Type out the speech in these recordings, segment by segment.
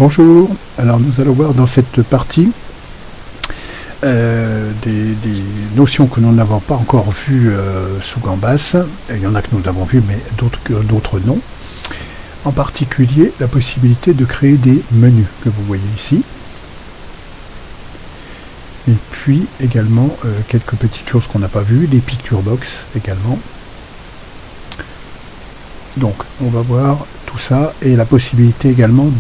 Bonjour, alors nous allons voir dans cette partie des notions que nous n'avons pas encore vues sous Gambas. Il y en a que nous avons vues mais d'autres non. En particulier la possibilité de créer des menus que vous voyez ici. Et puis également quelques petites choses qu'on n'a pas vues, les picture box également. Donc on va voir tout ça et la possibilité également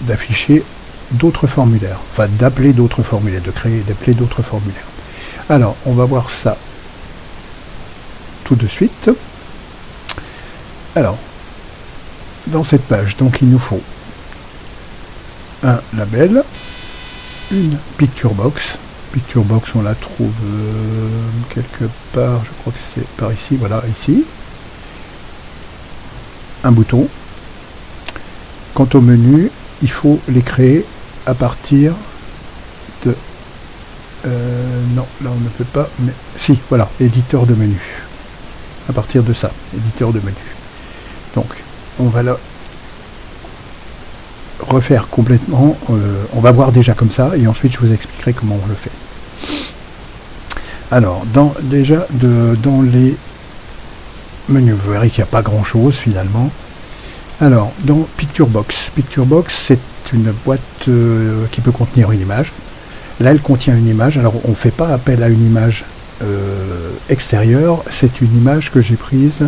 d'afficher d'autres formulaires, enfin d'appeler d'autres formulaires, de créer et d'appeler d'autres formulaires. Alors on va voir ça tout de suite. Alors dans cette page, donc il nous faut un label, une picture box. Picture box on la trouve quelque part, je crois que c'est par ici, voilà, ici. Un bouton. Quant au menu, il faut les créer à partir de... non, là on ne peut pas, mais si, voilà, éditeur de menu. À partir de ça, éditeur de menu. Donc, on va la refaire complètement. On va voir déjà comme ça, et ensuite je vous expliquerai comment on le fait. Alors, dans les menus, vous verrez qu'il n'y a pas grand chose finalement. Alors, dans Picture Box, c'est une boîte qui peut contenir une image. Là, elle contient une image. Alors, on ne fait pas appel à une image extérieure. C'est une image que j'ai prise,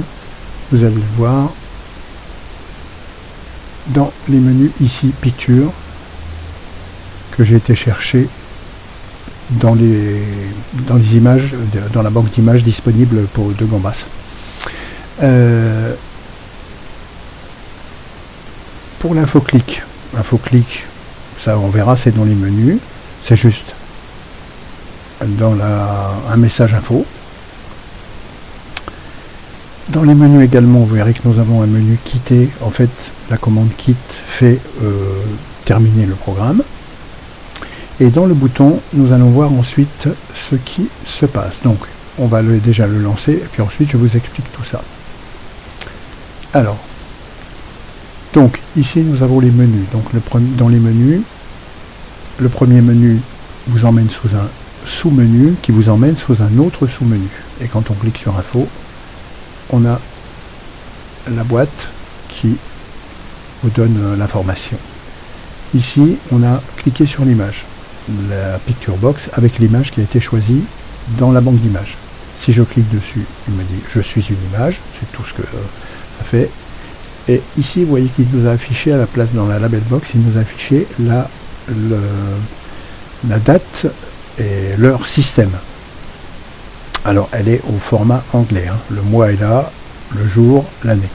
vous allez le voir, dans les menus ici, Picture, que j'ai été chercher dans les images, dans la banque d'images disponible de Gambas. Pour l'infoclick, ça on verra, c'est dans les menus, c'est juste dans un message info. Dans les menus également, vous verrez que nous avons un menu quitter. En fait, la commande quitte fait terminer le programme. Et dans le bouton, nous allons voir ensuite ce qui se passe. Donc, on va déjà le lancer, et puis ensuite je vous explique tout ça. Alors, donc ici nous avons les menus. Donc dans les menus, le premier menu vous emmène sous un sous-menu qui vous emmène sous un autre sous-menu. Et quand on clique sur info, on a la boîte qui vous donne l'information. Ici, on a cliqué sur l'image, la picture box avec l'image qui a été choisie dans la banque d'images. Si je clique dessus, il me dit je suis une image, c'est tout ce que ça fait. Et ici, vous voyez qu'il nous a affiché à la place dans la label box, il nous a affiché la date et l'heure système. Alors, elle est au format anglais. Hein. Le mois est là, le jour, l'année.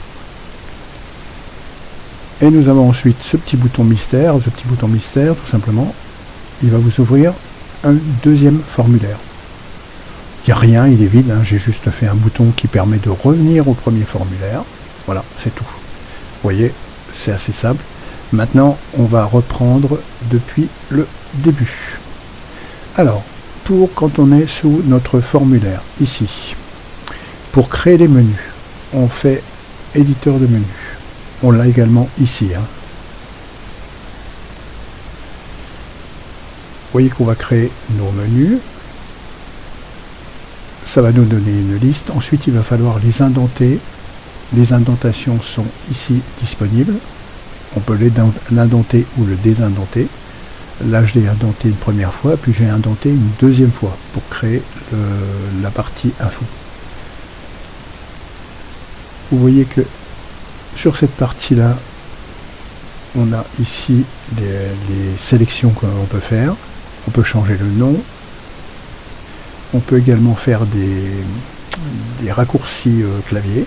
Et nous avons ensuite ce petit bouton mystère, tout simplement. Il va vous ouvrir un deuxième formulaire. Il n'y a rien, il est vide. Hein. J'ai juste fait un bouton qui permet de revenir au premier formulaire. Voilà, c'est tout. Vous voyez, c'est assez simple. Maintenant, on va reprendre depuis le début. Alors, quand on est sous notre formulaire, ici, pour créer les menus, on fait éditeur de menus. On l'a également ici. Hein. Vous voyez qu'on va créer nos menus. Ça va nous donner une liste. Ensuite, il va falloir les indenter. Les indentations sont ici disponibles. On peut l'indenter ou le désindenter. Là, je l'ai indenté une première fois, puis j'ai indenté une deuxième fois pour créer la partie info. Vous voyez que sur cette partie-là, on a ici les sélections qu'on peut faire. On peut changer le nom. On peut également faire des raccourcis clavier.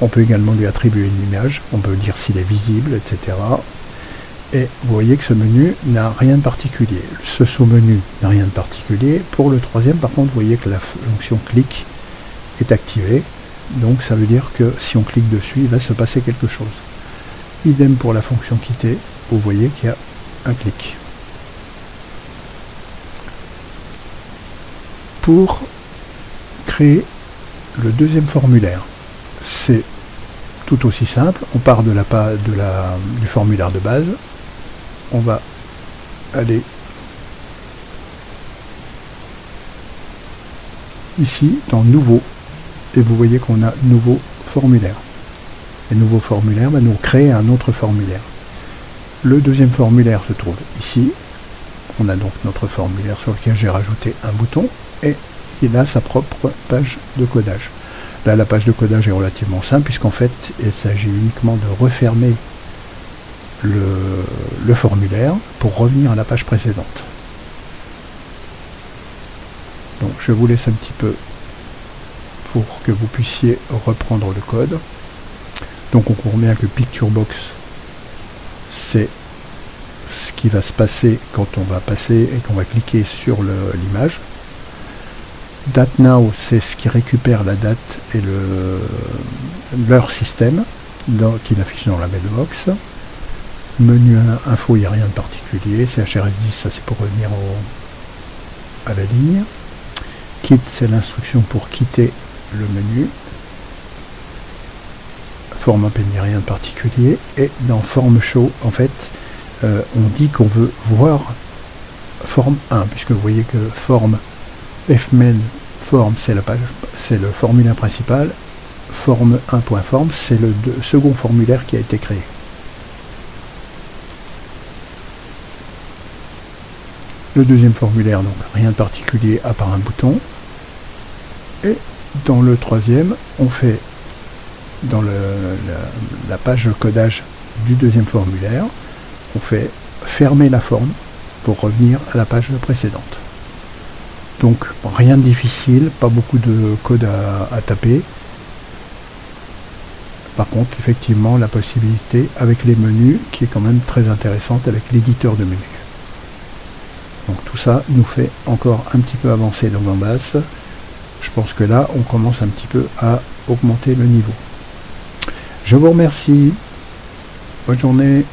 On peut également lui attribuer une image. On peut dire s'il est visible, etc. Et vous voyez que ce menu n'a rien de particulier. Ce sous-menu n'a rien de particulier. Pour le troisième, par contre, vous voyez que la fonction clic est activée. Donc ça veut dire que si on clique dessus, il va se passer quelque chose. Idem pour la fonction quitter. Vous voyez qu'il y a un clic. Pour créer le deuxième formulaire, c'est tout aussi simple. On part du formulaire de base. on va aller ici dans Nouveau, et vous voyez qu'on a Nouveau formulaire. Et Nouveau formulaire va nous créer un autre formulaire. Le deuxième formulaire se trouve ici. On a donc notre formulaire sur lequel j'ai rajouté un bouton, et il a sa propre page de codage. Là, la page de codage est relativement simple, puisqu'en fait, il s'agit uniquement de refermer le formulaire pour revenir à la page précédente. Donc, je vous laisse un petit peu pour que vous puissiez reprendre le code. Donc, on comprend bien que PictureBox, c'est ce qui va se passer quand on va passer et qu'on va cliquer sur l'image. DateNow, c'est ce qui récupère la date et leur système qu'il affiche dans la mailbox. Menu info, il n'y a rien de particulier. CHRS10, ça c'est pour revenir à la ligne. Quit, c'est l'instruction pour quitter le menu. Form append, il n'y a rien de particulier. Et dans Form Show, en fait, on dit qu'on veut voir Form 1, puisque vous voyez que Form fmain form, c'est la page, c'est le formulaire principal. Form 1.form, c'est le second formulaire qui a été créé. Le deuxième formulaire, donc rien de particulier à part un bouton. Et dans le troisième, on fait dans la page de codage du deuxième formulaire, on fait fermer la forme pour revenir à la page précédente. Donc rien de difficile, pas beaucoup de code à taper. Par contre, effectivement, la possibilité avec les menus qui est quand même très intéressante avec l'éditeur de menus. Donc tout ça nous fait encore un petit peu avancer dans Gambas. Je pense que là, on commence un petit peu à augmenter le niveau. Je vous remercie. Bonne journée.